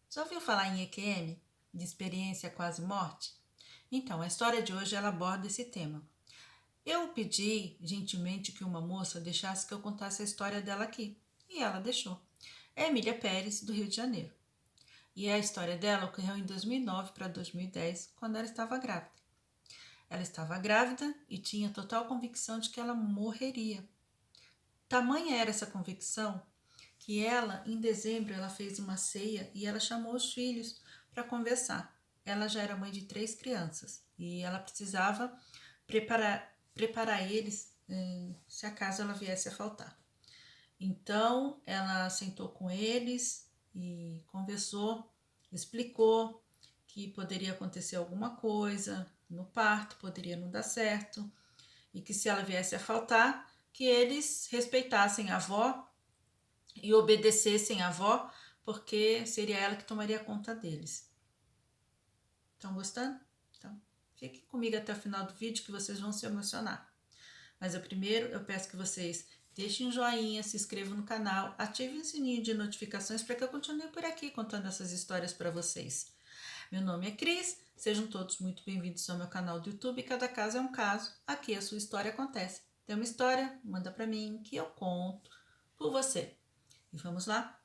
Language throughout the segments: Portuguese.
Já ouviu falar em EQM, de experiência quase morte? Então, a história de hoje ela aborda esse tema. Eu pedi gentilmente que uma moça deixasse que eu contasse a história dela aqui, e ela deixou. É Emília Pérez, do Rio de Janeiro. E a história dela ocorreu em 2009 para 2010, quando ela estava grávida. Ela estava grávida e tinha total convicção de que ela morreria. Tamanha era essa convicção que ela, em dezembro, ela fez uma ceia e ela chamou os filhos para conversar. Ela já era mãe de 3 crianças e ela precisava preparar eles se acaso ela viesse a faltar. Então, ela sentou com eles e conversou, explicou que poderia acontecer alguma coisa no parto, poderia não dar certo, e que se ela viesse a faltar, que eles respeitassem a avó e obedecessem a avó, porque seria ela que tomaria conta deles. Estão gostando? Então, fiquem comigo até o final do vídeo que vocês vão se emocionar. Mas primeiro eu peço que vocês deixem um joinha, se inscrevam no canal, ativem o sininho de notificações para que eu continue por aqui contando essas histórias para vocês. Meu nome é Cris, sejam todos muito bem-vindos ao meu canal do YouTube. Cada caso é um caso, aqui a sua história acontece. Tem uma história? Manda para mim que eu conto por você. E vamos lá?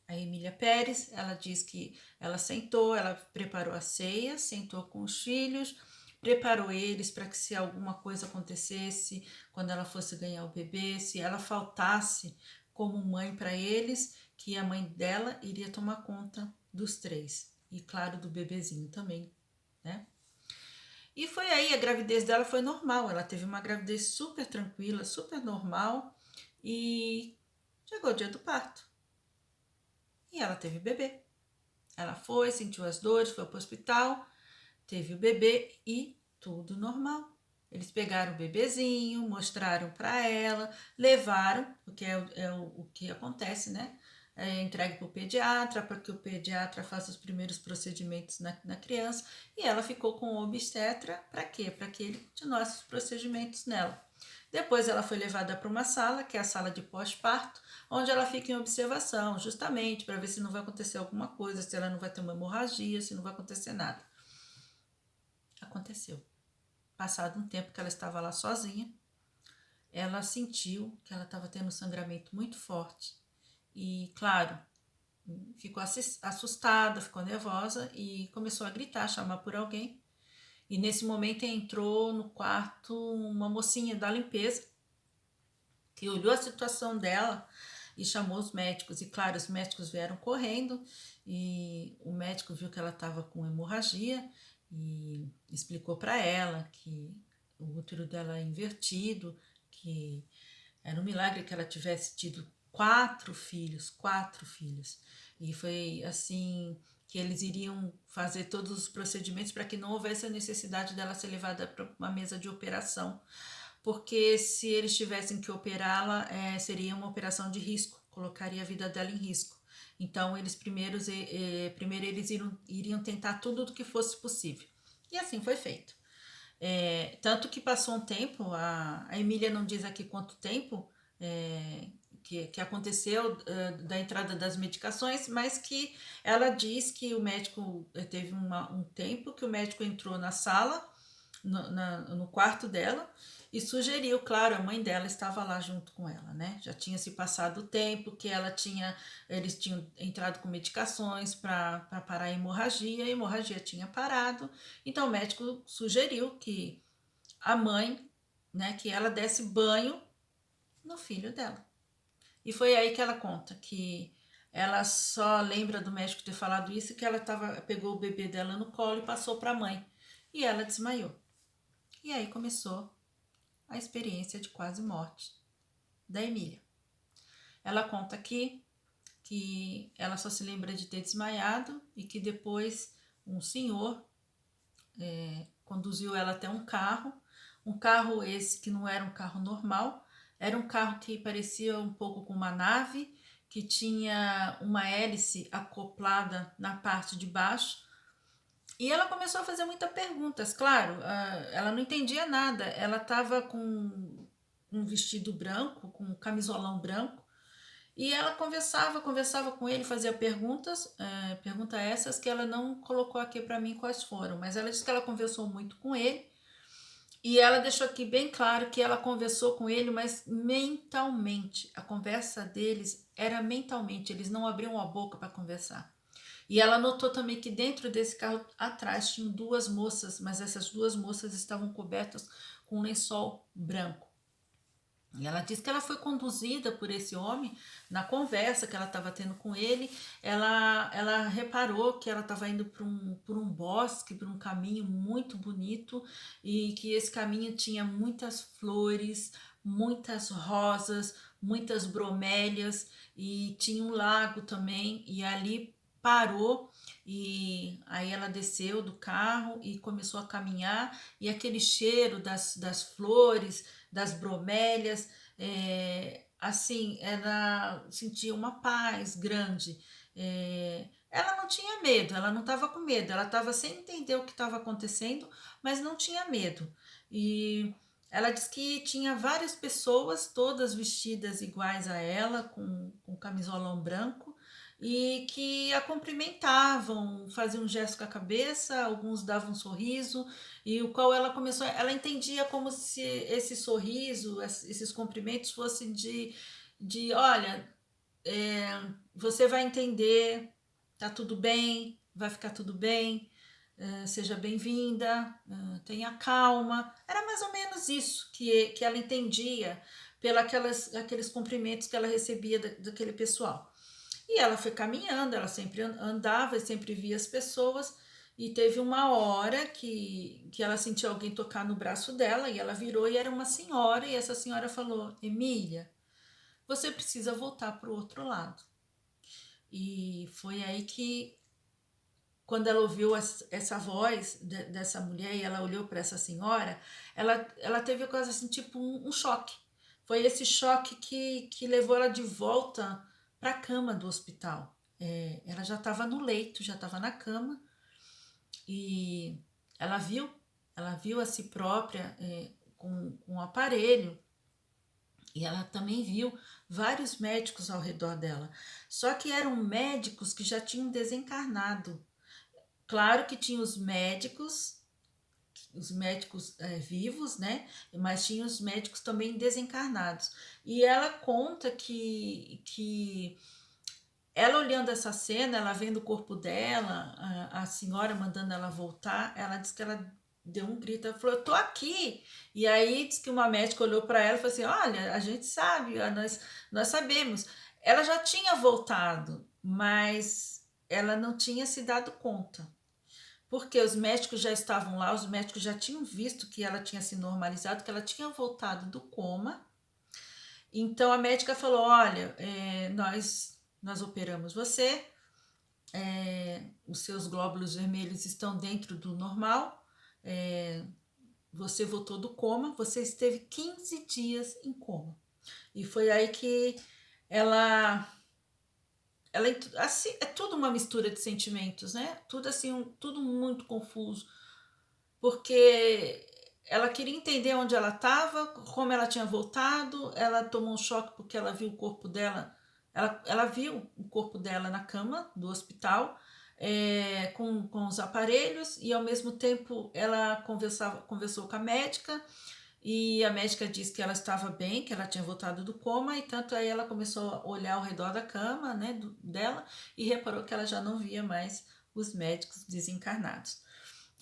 A Emília Pérez, ela diz que ela sentou, ela preparou a ceia, sentou com os filhos, preparou eles para que se alguma coisa acontecesse, quando ela fosse ganhar o bebê, se ela faltasse como mãe para eles, que a mãe dela iria tomar conta dos 3. E claro, do bebezinho também, né? E foi aí, a gravidez dela foi normal, ela teve uma gravidez super tranquila, super normal, e chegou o dia do parto. E ela teve bebê. Ela foi, sentiu as dores, foi para o hospital, teve o bebê e tudo normal. Eles pegaram o bebezinho, mostraram para ela, levaram, porque o que acontece, né? É entregue para o pediatra, para que o pediatra faça os primeiros procedimentos na criança, e ela ficou com o obstetra, para quê? Para que ele continuasse os procedimentos nela. Depois ela foi levada para uma sala, que é a sala de pós-parto, onde ela fica em observação, justamente para ver se não vai acontecer alguma coisa, se ela não vai ter uma hemorragia, se não vai acontecer nada. Aconteceu. Passado um tempo que ela estava lá sozinha, ela sentiu que ela estava tendo um sangramento muito forte. E, claro, ficou assustada, ficou nervosa e começou a gritar, chamar por alguém. E nesse momento entrou no quarto uma mocinha da limpeza, que olhou a situação dela e chamou os médicos. E claro, os médicos vieram correndo e o médico viu que ela estava com hemorragia e explicou para ela que o útero dela é invertido, que era um milagre que ela tivesse tido 4 filhos. E foi assim que eles iriam fazer todos os procedimentos para que não houvesse a necessidade dela ser levada para uma mesa de operação, porque se eles tivessem que operá-la, seria uma operação de risco, colocaria a vida dela em risco. Então, eles primeiro eles iriam tentar tudo o que fosse possível. E assim foi feito. Tanto que passou um tempo, a Emília não diz aqui quanto tempo que aconteceu da entrada das medicações, mas que ela diz que o médico teve um tempo que o médico entrou na sala, no quarto dela, e sugeriu, claro, a mãe dela estava lá junto com ela, né? Já tinha se passado o tempo que eles tinham entrado com medicações para parar a hemorragia tinha parado, então o médico sugeriu que a mãe, né, que ela desse banho no filho dela. E foi aí que ela conta que ela só lembra do médico ter falado isso, que ela pegou o bebê dela no colo e passou para a mãe. E ela desmaiou. E aí começou a experiência de quase morte da Emília. Ela conta aqui que ela só se lembra de ter desmaiado e que depois um senhor conduziu ela até um carro esse que não era um carro normal, era um carro que parecia um pouco com uma nave, que tinha uma hélice acoplada na parte de baixo. E ela começou a fazer muitas perguntas, claro, ela não entendia nada, ela estava com um vestido branco, com um camisolão branco, E ela conversava com ele, fazia perguntas, pergunta essas que ela não colocou aqui para mim quais foram, mas ela disse que ela conversou muito com ele e ela deixou aqui bem claro que ela conversou com ele, mas mentalmente. A conversa deles era mentalmente, eles não abriam a boca para conversar. E ela notou também que dentro desse carro atrás tinham duas moças, mas essas duas moças estavam cobertas com um lençol branco. E ela disse que ela foi conduzida por esse homem na conversa que ela estava tendo com ele. Ela reparou que ela estava indo por um bosque, por um caminho muito bonito e que esse caminho tinha muitas flores, muitas rosas, muitas bromélias e tinha um lago também. E ali parou e aí ela desceu do carro e começou a caminhar e aquele cheiro das flores, das bromélias, assim, ela sentia uma paz grande. Ela não tinha medo, ela não estava com medo, ela estava sem entender o que estava acontecendo, mas não tinha medo. E ela disse que tinha várias pessoas, todas vestidas iguais a ela, com camisolão branco, e que a cumprimentavam, faziam um gesto com a cabeça, alguns davam um sorriso, e o qual ela começou, ela entendia como se esse sorriso, esses cumprimentos fossem de olha, você vai entender, tá tudo bem, vai ficar tudo bem, seja bem-vinda, tenha calma. Era mais ou menos isso que ela entendia aqueles cumprimentos que ela recebia daquele pessoal. E ela foi caminhando, ela sempre andava e sempre via as pessoas. E teve uma hora que ela sentiu alguém tocar no braço dela e ela virou e era uma senhora. E essa senhora falou: Emília, você precisa voltar para o outro lado. E foi aí que, quando ela ouviu essa voz dessa mulher e ela olhou para essa senhora, ela teve quase assim, tipo um choque. Foi esse choque que levou ela de volta para a cama do hospital. Ela já estava no leito, já estava na cama e ela viu, ela viu a si própria com um aparelho e ela também viu vários médicos ao redor dela. Só que eram médicos que já tinham desencarnado. Claro que tinha os médicos vivos, né? Mas tinha os médicos também desencarnados. E ela conta que ela olhando essa cena, ela vendo o corpo dela, a senhora mandando ela voltar, ela disse que ela deu um grito, ela falou, eu tô aqui. E aí diz que uma médica olhou para ela e falou assim, olha, a gente sabe, nós sabemos. Ela já tinha voltado, mas ela não tinha se dado conta. Porque os médicos já estavam lá, os médicos já tinham visto que ela tinha se normalizado, que ela tinha voltado do coma. Então a médica falou: olha, nós operamos você, os seus glóbulos vermelhos estão dentro do normal, você voltou do coma, você esteve 15 dias em coma. E foi aí que ela assim, é tudo uma mistura de sentimentos, né? Tudo assim, tudo muito confuso, porque ela queria entender onde ela estava, como ela tinha voltado, ela tomou um choque porque ela viu o corpo dela, ela viu o corpo dela na cama do hospital, com os aparelhos, e ao mesmo tempo ela conversou com a médica, e a médica disse que ela estava bem, que ela tinha voltado do coma, e tanto aí ela começou a olhar ao redor da cama, né, dela, e reparou que ela já não via mais os médicos desencarnados.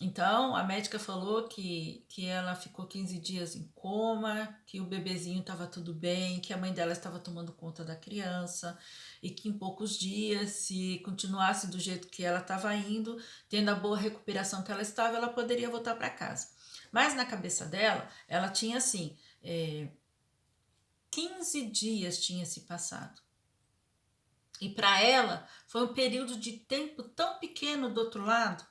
Então, a médica falou que ela ficou 15 dias em coma, que o bebezinho estava tudo bem, que a mãe dela estava tomando conta da criança e que em poucos dias, se continuasse do jeito que ela estava indo, tendo a boa recuperação que ela estava, ela poderia voltar para casa. Mas na cabeça dela, ela tinha assim, 15 dias tinha se passado. E para ela, foi um período de tempo tão pequeno do outro lado.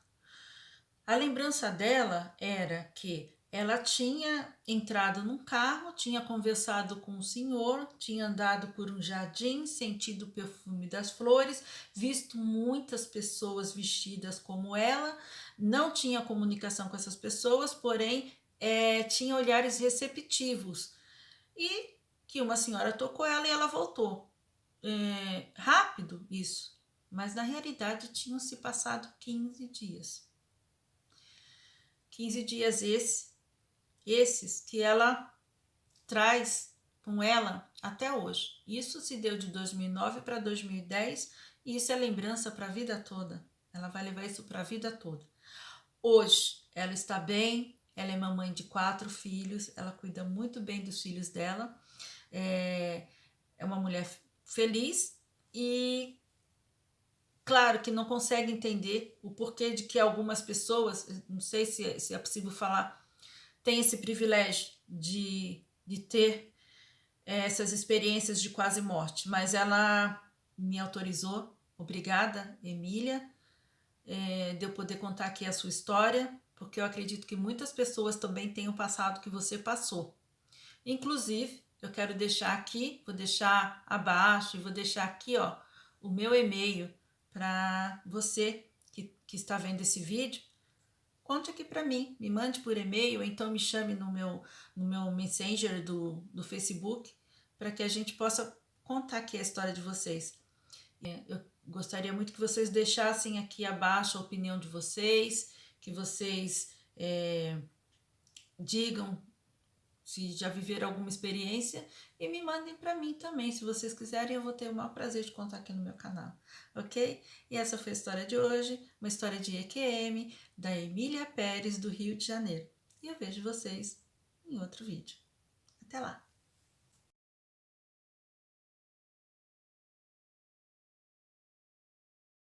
A lembrança dela era que ela tinha entrado num carro, tinha conversado com o senhor, tinha andado por um jardim, sentido o perfume das flores, visto muitas pessoas vestidas como ela, não tinha comunicação com essas pessoas, porém tinha olhares receptivos. E que uma senhora tocou ela e ela voltou. rápido isso, mas na realidade tinham se passado 15 dias. 15 dias esses que ela traz com ela até hoje. Isso se deu de 2009 para 2010 e isso é lembrança para a vida toda. Ela vai levar isso para a vida toda. Hoje ela está bem, ela é mamãe de 4 filhos, ela cuida muito bem dos filhos dela, é uma mulher feliz e claro que não consegue entender o porquê de que algumas pessoas, não sei se é possível falar, têm esse privilégio de ter essas experiências de quase morte, mas ela me autorizou. Obrigada, Emília, de eu poder contar aqui a sua história, porque eu acredito que muitas pessoas também têm o passado que você passou. Inclusive, eu quero deixar aqui, vou deixar abaixo e vou deixar aqui, ó, o meu e-mail para você que está vendo esse vídeo. Conte aqui para mim, me mande por e-mail, ou então me chame no meu Messenger do Facebook, para que a gente possa contar aqui a história de vocês. Eu gostaria muito que vocês deixassem aqui abaixo a opinião de vocês, que vocês digam se já viveram alguma experiência e me mandem para mim também. Se vocês quiserem, eu vou ter o maior prazer de contar aqui no meu canal, ok? E essa foi a história de hoje, uma história de EQM, da Emília Pérez, do Rio de Janeiro. E eu vejo vocês em outro vídeo. Até lá!